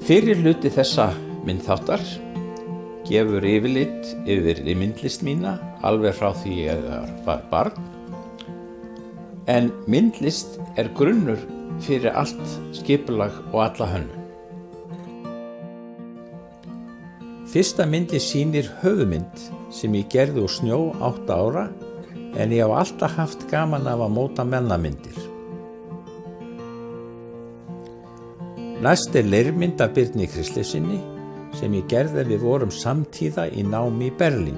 Fyrri hluti þessa myndþáttar gefur yfirlit yfir myndlist mína alveg frá því ég var barn. En myndlist grunnur fyrir allt skipulag og alla hönnun. Fyrsta myndin sýnir höfuðmynd sem ég gerði úr snjó 8 ára, en ég hef alltaf haft gaman af að móta mennamyndir. Næst leirmynd af Birni Kristleifssyni sem ég gerði við vorum samtíða í námi í Berlín.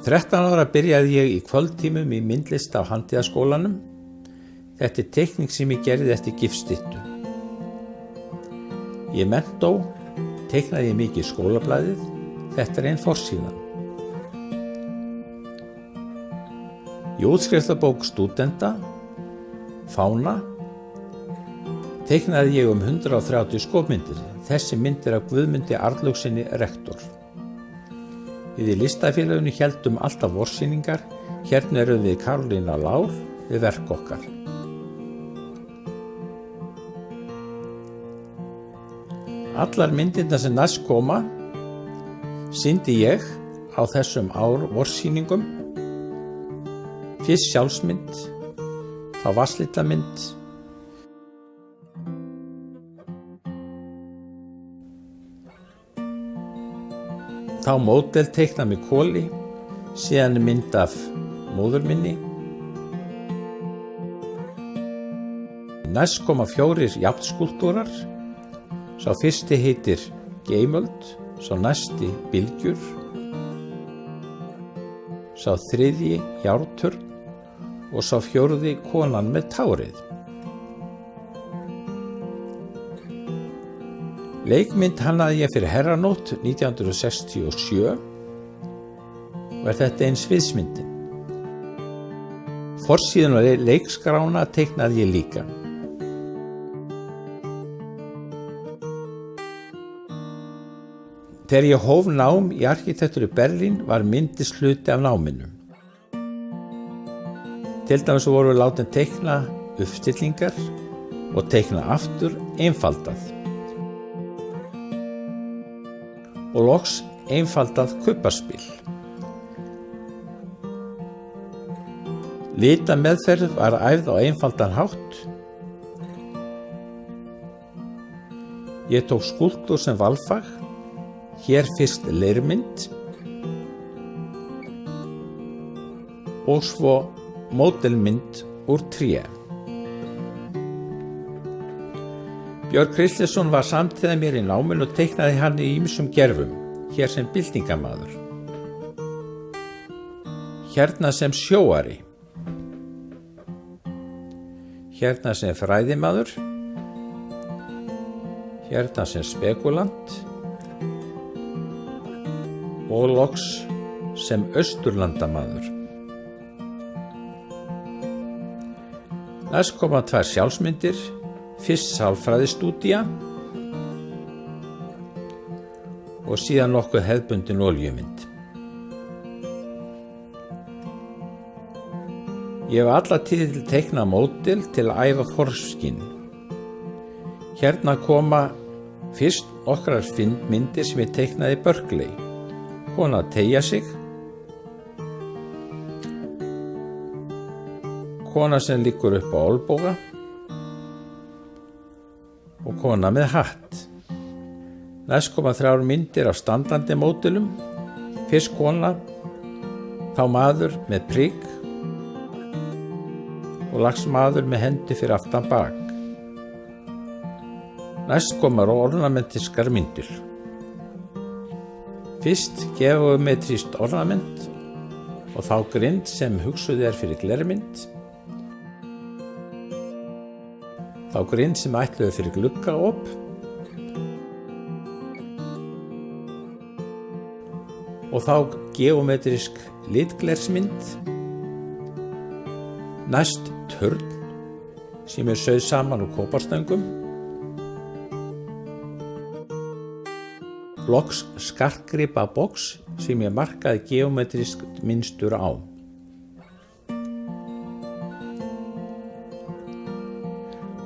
13 ára byrjaði ég í kvöldtímum í myndlist á Handíðaskólanum. Þetta teikning sem ég gerði eftir gifsstyttu. Í mentó teiknaði ég mikið skólablaðið. Þetta ein forsíðan. Í útskriftabók stúdenta, fána, teiknaði ég 130 skopmyndir. Þessi myndir af Guðmundi Arnlaugssyni rektor. Við í listafélaginu héldum alltaf vorsýningar. Hérna erum við Karolína Lár við verk okkar. Allar myndirnar sem næst koma sýndi ég á þessum vorsýningum. Fyrst sjálfsmynd, þá vatnslitlamynd, þá módel teiknað með koli, síðan mynd af móður minni. Næst koma 4 jafnskúlptúrar. Sá fyrsti heitir Geimöld, sá næsti Bylgjur, sá þriðji Járnturn og sá 4. Konan með tárið. Leikmynd hannaði ég fyrir Herranótt 1967 og þetta ein sviðsmyndin. Forsíðan og leikskrána teiknaði ég líka. Þegar ég hóf nám í arkitektúr í Berlín var myndlist hluti af náminu. Til dæmis voru við látin teikna uppstillingar og teikna aftur einfaldað. Og loks einfaldað kubbaspil. Litameðferð var æfð á einfaldan hátt. Ég tók skúlptúr sem valfag. Hér fyrst leirmynd og svo módelmynd úr tré. Björn Kristleifsson var samtíða mér í náminu og teiknaði hann í ýmsum gerfum, hér sem byltingamaður, hérna sem sjóari, hérna sem fræðimaður, hérna sem spekulant og loks sem austurlandamaður. Næst koma 2 sjálfsmyndir, fyrst sálfræðistúdía og síðan nokkuð hefðbundin olíumynd. Ég hef alla tíð til teikna módel til að æfa forskyn. Hérna koma fyrst nokkrar myndir sem ég teiknaði í Berkeley. Kona að teygja sig, kona sem liggur upp á olnboga og kona með hatt. Næst koma 3 myndir af standandi módelum. Fyrst kona, þá maður með prigg og lags maður með hendi fyrir aftan bak. Næst koma ornamentískar myndir. Fyrst geometrískt ornament og þá grind sem hugsuð fyrir glermynd, þá grind sem ætluð fyrir gluggaop og þá geometrísk litglersmynd. Næst turn sem sauð saman úr kóparstöngum. Loks skartgripa box sem ég markaði geometrísk mynstur á.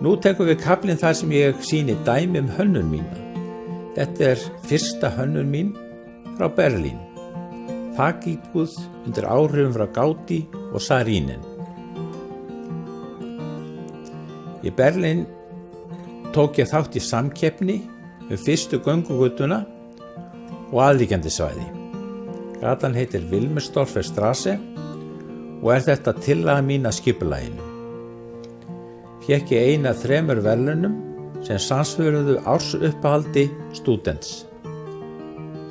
Nú tekum við kaflinn þar sem ég sýni dæmi hönnun mína. Þetta er fyrsta hönnun mín frá Berlín. Þakíbúð undir áhrifum frá Gaudí og Saarinen. Í Berlín tók ég þátt í samkeppni fyrstu göngugötuna og aðliggjandi svæði. Gatan heitir Wilmersdorfer Straße og er þetta tillaga mín að skipulaginu. Fékk ég eina af 3 verðlaunum sem samsvöruðu ársuppáhaldi stúdents.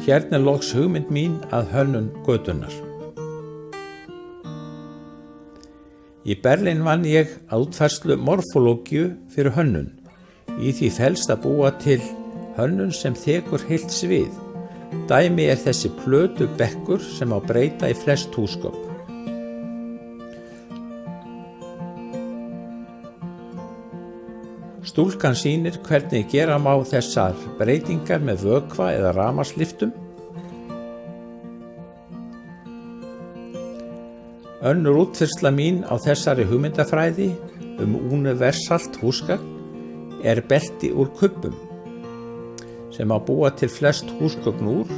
Hérna loks hugmynd mín að hönnun götunnar. Í Berlín vann ég að útfærslu morfológíu fyrir hönnun. Í því felst að búa til hönnun sem þekur heilt svið. Dæmi er þessi plötu bekkur sem á breyta í flest húsgögn. Stúlkan sýnir hvernig gera má þessar breytingar með vökva eða rafmagnslyftum. Önnur útfærsla mín á þessari hugmyndafræði universalt húsgagn er belti úr kubbum sem á búa til flest húsgögn úr,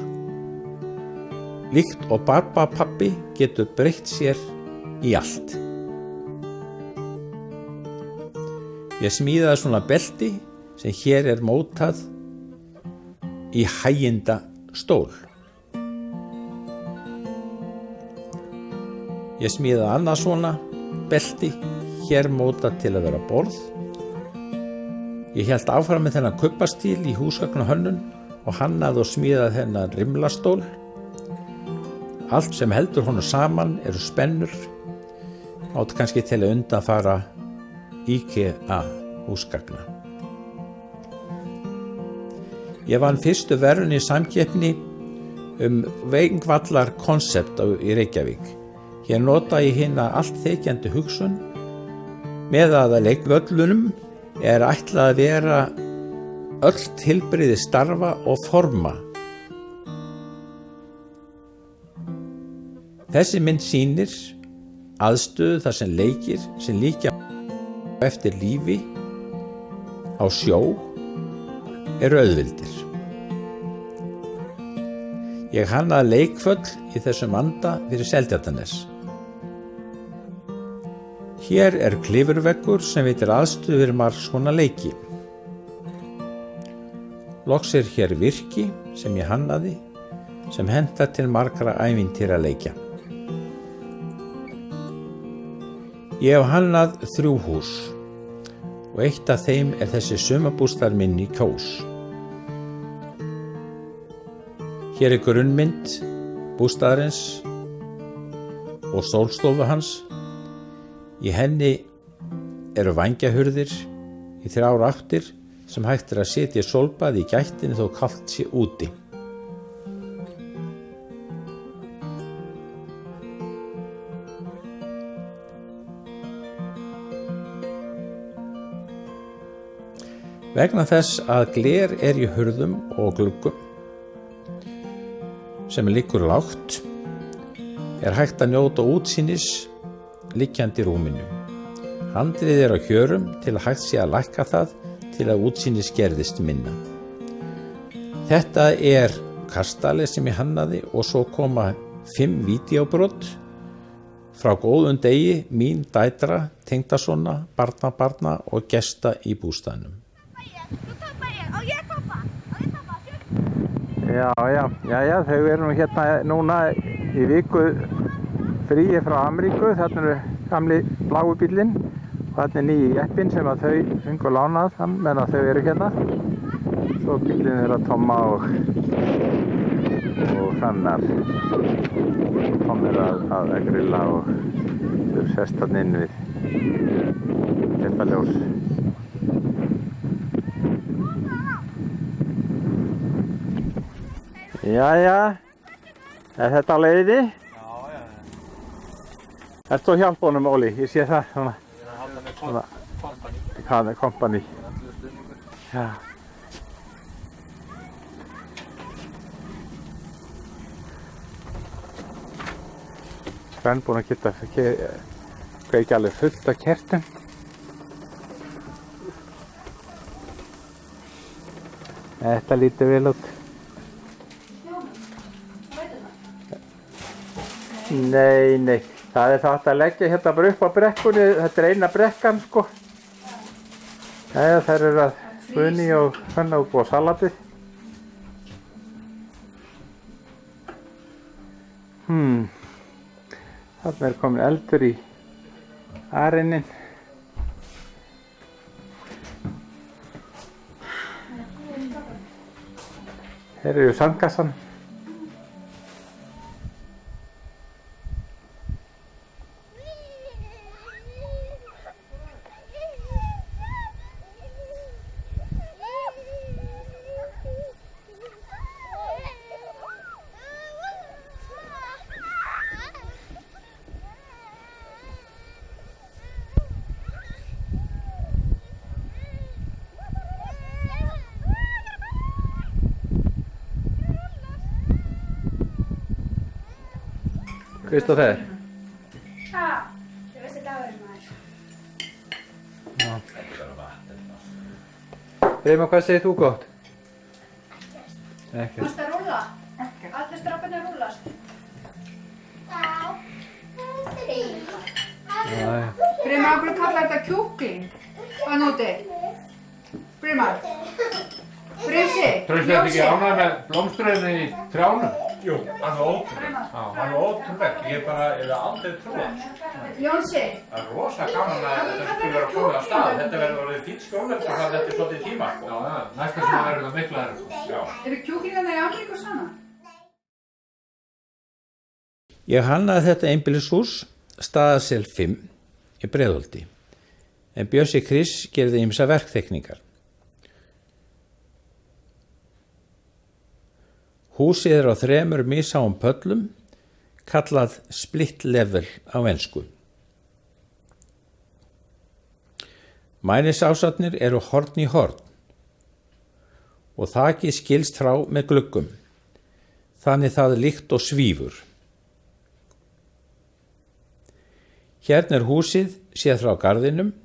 líkt og barbapappi getur breytt sér í allt. Ég smíðaði svona belti sem hér er mótað í hæginda stól. Ég smíðaði annað svona belti hér mótað til að vera borð. Ég hélt áfram með þennan kubbastíl í húsgagnahönnun og hannaði og smíðaði þennan rimlastól. Allt sem heldur honum saman eru spennur, átti kannski til að undanfara IKEA húsgagna. Ég vann fyrstu verðlaun í samkeppni Veingvallar konsept í Reykjavík. Hér nota ég hina allt þekjandi hugsun með að leikvöllunum er ætlað að vera öll tilbrigði starfa og forma. Þessi mynd sýnir aðstöðu þar sem leikir sem líkja eftir lífi á sjó eru auðvildir. Ég hannaði leikvöll í þessum anda fyrir Seltjarnarnes. Hér er klifurveggur sem veitir aðstöðu fyrir margs konar leiki. Loks er hér virki sem ég hannaði sem hentar til margra ævintýra leikja. Ég hef hannað 3 hús og eitt af þeim er þessi sumarbústaður minn í Kós. Hér er grunnmynd bústaðarins og sólstofu hans. Í henni eru vængjahurðir í 3 áttir sem hægt er að sitja í sólbaði í gættinni þó kalt sé úti. Vegna þess að gler er í hurðum og gluggum sem liggur lágt, er hægt að njóta útsýnis liggjandi í rúminu. Handrið er á hjörum til að hægt sé að lækka það til að útsýnis gerðist minna. Þetta er kastali sem ég hannaði og svo koma 5 vídeóbrot frá góðum degi mín dætra, tengdasona, barnabarna og gesta í bústaðnum. Já, þau eru nú hérna núna í viku fríi frá Ameríku. Þarna eru gamli bláu bíllinn og þarna er nýji jeppinn sem að þau fengu lánað meðan að þau eru hérna. Svo bíllinn er að Tomma og Hrannar. Tom er að grilla og þau sest þarna inn við kertaljós. Jæja, er þetta á leiði? Já. Ertu að hjálpa honum, Óli? Ég sé það svona. Ég er að halda með kompani. Hvað er kompani? Já. Svenn búinn að geta kveikja alveg fullt af kertum. Þetta lítur vel út. Nei, það er það að leggja hérna bara upp á brekkunni, þetta er eina brekkan sko. Jæja, þær eru að Guðný og Svenna út á salatið. Þarna er komin eldur í arinin. Hér eru sandkassan. Kristoffer. Ja, det var så daginn maður. Reima, hvað segir þú gott? Ekkert. Mást að rúlla? Allir strákarnir rúllast. Brimar, af hverju kallar þetta kjúkling? Hvað núti? Brimar? Brimsi? Trausti þetta ekki ánægð með blómsturinn í trjánum? Jú, hann var ótrúlega. Hann var ótrúlega. Ég hef aldrei trúið. Jónsi? Það er rosa gaman að þetta skulle vera komið af stað. Þetta verður orðið fínt skóðverk og þetta er svolítið tíma. Næsta sem verður það mikla Já. Eru kjúklingarnir í Ameríku svona? Ég hannaði þetta einbýlishús Staðarsel 5 í Breiðholti, en Bjössi Chris gerði ýmsa verktekningar. Húsið er á 3 misháum pöllum, kallað split level á ensku. Mænisásarnir eru horn í horn og þakið skilst frá með gluggum, þannig það líkt og svífur. Hérna er húsið séð frá garðinum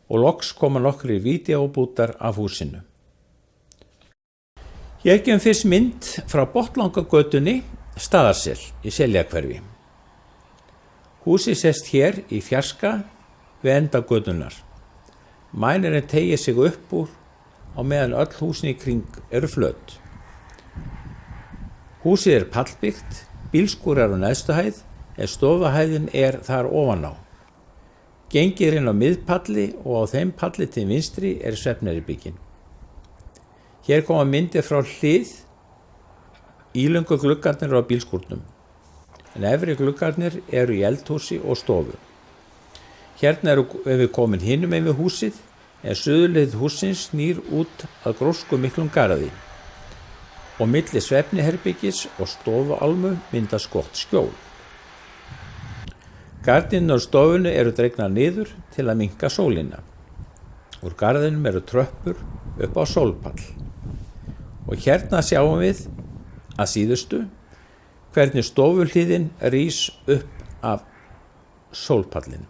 og loks koma nokkrir vídeóbútar af húsinu. Ég gefum fyrst mynd frá Botnlangagötunni, Staðarsel í Seljakverfi. Húsið sést hér í fjarska við enda götunnar. Mænirinn teygir sig upp úr á meðan öll húsin í kring eru flöt. Húsið er pallbyggt, bílskúr er á neðstu hæð, en stofahæðin er þar ofan á. Gengið er inn á miðpalli og á þeim palli til vinstri er svefnherbergin. Hér koma myndir frá hlið, ílöngu gluggarnir á bílskúrnum, en efri gluggarnir eru í eldhúsi og stofu. Hérna erum við komin hinum megin við húsið, en suðurhlið hússins snýr út að grósku miklum garði og milli svefnherbergis og stofuálmu myndast gott skjól. Gardínurnar á stofunni eru dregnar niður til að minnka sólina. Úr garðinum eru tröppur upp á sólpall. Og hérna sjáum við að síðustu hvernig stofuhlíðin rís upp af sólpallinu.